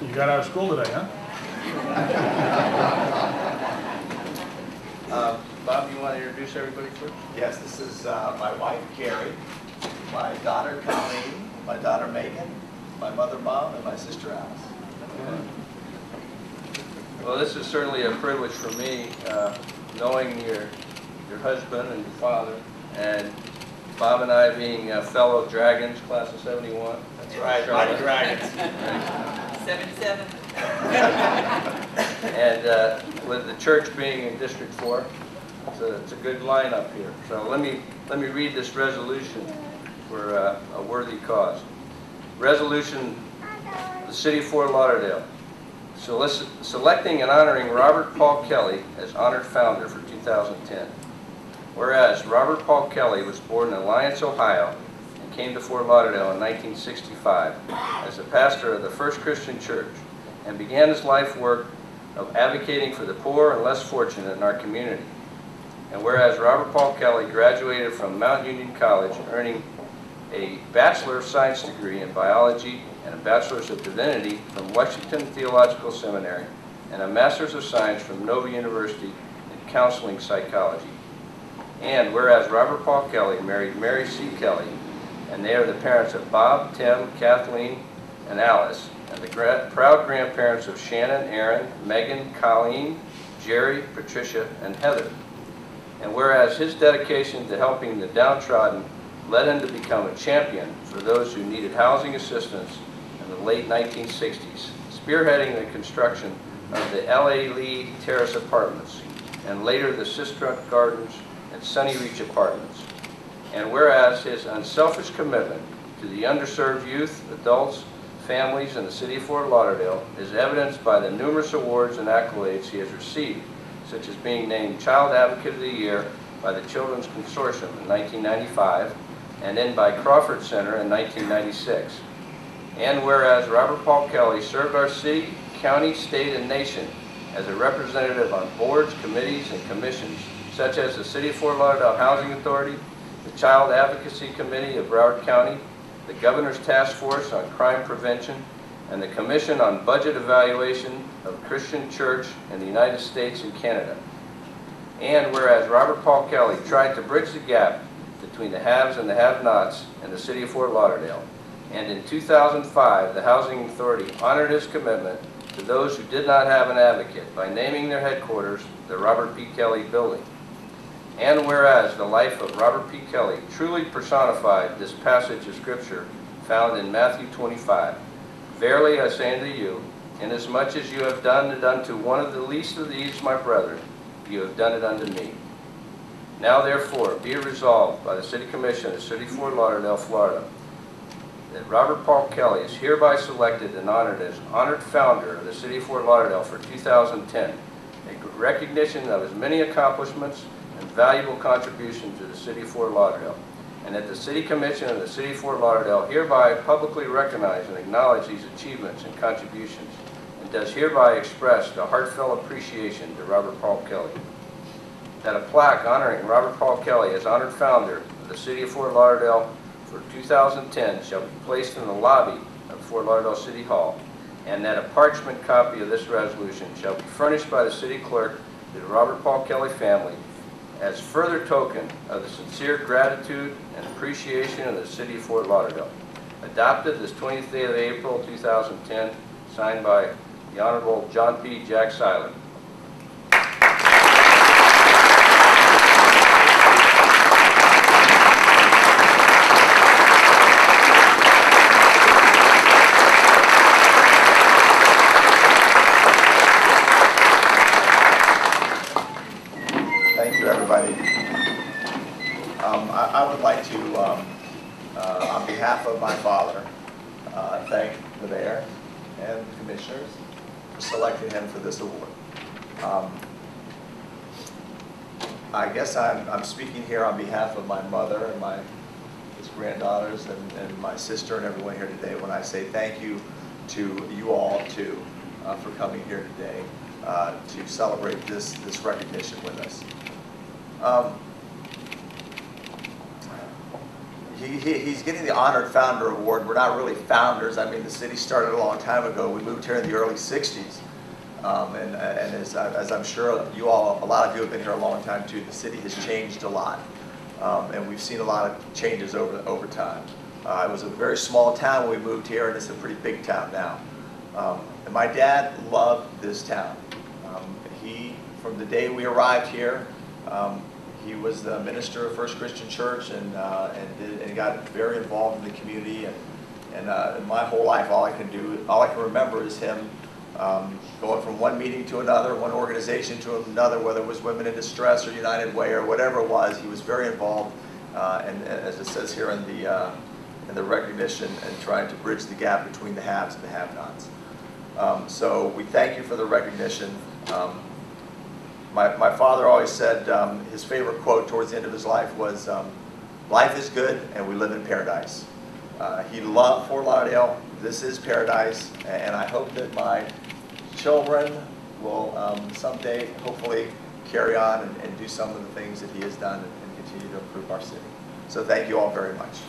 You got out of school today, huh? Bob, you want to introduce everybody first? Yes, this is my wife, Carrie, my daughter, Colleen, my daughter, Megan, my mother, Bob, and my sister, Alice. Well, this is certainly a privilege for me, knowing your husband and your father, and Bob and I being fellow Dragons, class of 71. That's right, Mighty Dragons. 77. And with the church being in District 4, it's a good lineup here. So let me read this resolution for a worthy cause. Resolution, the City of Fort Lauderdale, selecting and honoring Robert Paul Kelley as honored founder for 2010. Whereas Robert Paul Kelley was born in Alliance, Ohio, and came to Fort Lauderdale in 1965 as a pastor of the First Christian Church, and began his life work of advocating for the poor and less fortunate in our community. And whereas Robert Paul Kelley graduated from Mount Union College, earning a Bachelor of Science degree in biology and a Bachelor's of Divinity from Washington Theological Seminary, and a Master's of Science from Nova University in Counseling Psychology. And whereas Robert Paul Kelley married Mary C. Kelley, and they are the parents of Bob, Tim, Kathleen, and Alice, and the proud grandparents of Shannon, Aaron, Megan, Colleen, Jerry, Patricia, and Heather. And whereas his dedication to helping the downtrodden led him to become a champion for those who needed housing assistance in the late 1960s, spearheading the construction of the L.A. Lee Terrace Apartments, and later the Sistrunk Gardens and Sunny Reach Apartments. And whereas his unselfish commitment to the underserved youth, adults, families in the City of Fort Lauderdale is evidenced by the numerous awards and accolades he has received, such as being named Child Advocate of the Year by the Children's Consortium in 1995, and then by Crawford Center in 1996. And whereas Robert Paul Kelley served our city, county, state, and nation as a representative on boards, committees, and commissions, such as the City of Fort Lauderdale Housing Authority, the Child Advocacy Committee of Broward County, the Governor's Task Force on Crime Prevention, and the Commission on Budget Evaluation of Christian Church in the United States and Canada. And whereas Robert Paul Kelley tried to bridge the gap between the haves and the have-nots in the City of Fort Lauderdale, and in 2005 the Housing Authority honored his commitment to those who did not have an advocate by naming their headquarters the Robert P. Kelley Building. And whereas the life of Robert P. Kelley truly personified this passage of Scripture found in Matthew 25, "Verily I say unto you, inasmuch as you have done it unto one of the least of these my brethren, you have done it unto me." Now therefore be it resolved by the City Commission of the City of Fort Lauderdale, Florida, that Robert Paul Kelley is hereby selected and honored as honored founder of the City of Fort Lauderdale for 2010, a recognition of his many accomplishments and valuable contribution to the City of Fort Lauderdale, and that the City Commission of the City of Fort Lauderdale hereby publicly recognize and acknowledge these achievements and contributions, and does hereby express the heartfelt appreciation to Robert Paul Kelley. That a plaque honoring Robert Paul Kelley as honored founder of the City of Fort Lauderdale for 2010 shall be placed in the lobby of Fort Lauderdale City Hall, and that a parchment copy of this resolution shall be furnished by the City Clerk to the Robert Paul Kelley family as further token of the sincere gratitude and appreciation of the City of Fort Lauderdale. Adopted this 20th day of April 2010, signed by the Honorable John P. Jack Seiler. Thank you, everybody. I would like to, on behalf of my father, thank the mayor and the commissioners for selecting him for this award. I guess I'm speaking here on behalf of my mother and his granddaughters and my sister and everyone here today when I say thank you to you all too for coming here today to celebrate this recognition with us. He's getting the Honored Founder Award. We're not really founders. I mean, the city started a long time ago. We moved here in the early 60s. And as I'm sure you all, a lot of you have been here a long time too, the city has changed a lot. And we've seen a lot of changes over time. It was a very small town when we moved here, and it's a pretty big town now. And my dad loved this town. From the day we arrived here, he was the minister of First Christian Church and got very involved in the community. And my whole life, all I can remember is him going from one meeting to another, one organization to another, whether it was Women in Distress or United Way or whatever it was. He was very involved, and as it says here in the recognition, and trying to bridge the gap between the haves and the have-nots. So we thank you for the recognition. My father always said his favorite quote towards the end of his life was, "Life is good and we live in paradise." He loved Fort Lauderdale. This is paradise, and I hope that my children will someday hopefully carry on and do some of the things that he has done and continue to improve our city. So thank you all very much.